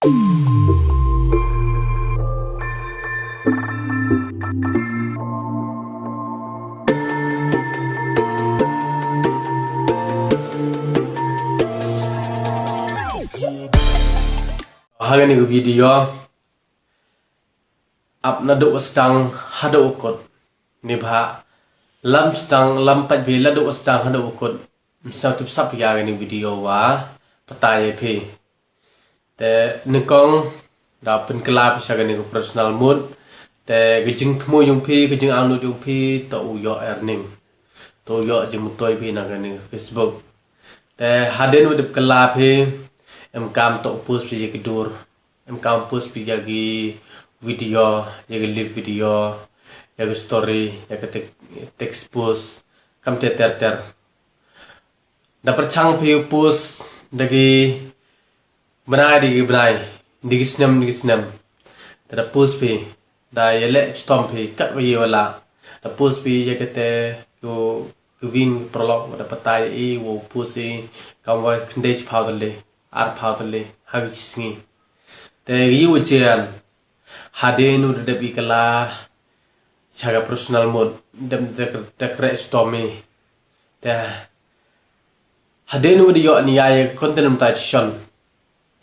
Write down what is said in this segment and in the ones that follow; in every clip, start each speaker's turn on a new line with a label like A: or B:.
A: Hari ini video nado stang hado ukot ni bha lam stang lam pat bi lado stang hado ukot misal tu sap ya ni video wa patai phi te nikong da pen kelap sa ni personal mood te gijing thmu yung phi gijing anu yung phi to yo earning to yo jing toy phi na ni Facebook te haden udip kelap phi em kam to post pi kedur em kam post pi jagi video jagi live video jagi story jagi text post kam ter dapat chang pi post dagi benai digi snam tada post pi da yele stom pi kat wi wala da post pi jagi te yo win prolog da patai e wo post e kam wa kndej phawdale ar phawdale hagisngi te yu jian hadenu de bikala chaga personal mode dem tekre stomi te hadenu de yo ni ay content mutation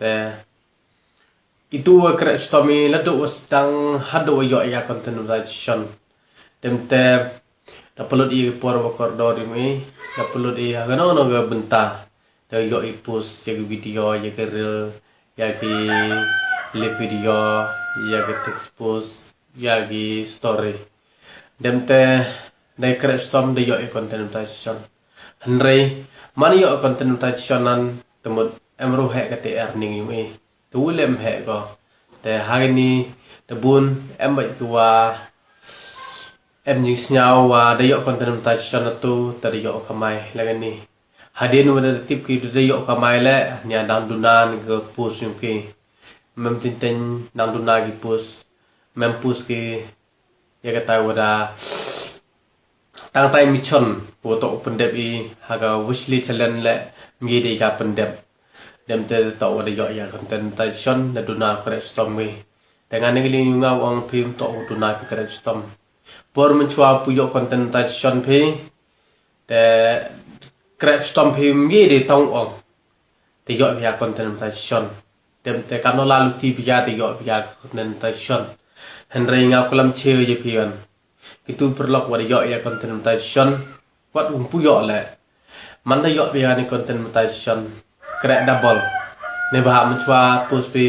A: te itu kre stomi ladu wasdang hado yo ya content mutation dem te upload i por koridor mi upload i gano no ga benta te yo i post ya video ya reel ya live video ya text post ya story dem te dai kre stom de yo i content mutation henry man yo content mutation nan temut emru he kate earning yung e tu lem he ko te hari ni te bun em bai kwa em jing snyau wa de yo content mutation tu te de yo kamai lagan ni hadin wa de tip ki de yo kamai le nya dang dunan ke post yung ki mem tinten dang dunan ki post mem post ki ya kata wada tang tai michon foto pendep I haga wishly challenge le ngi de ka pendep dem te to wada yo ya content mutation na duna correct storm we dengan ngi nga wang phim to duna correct storm por menchwa puyo content mutation phi te correct storm phim ngi de tong ong te yo ya content mutation dem te kano lalu ti ya te yo ya content mutation henry nga kolam che je pian kitu perlok wada yo ya content mutation wat puyo le man da yo ya ni content mutation kre double ne ba menchwa post pi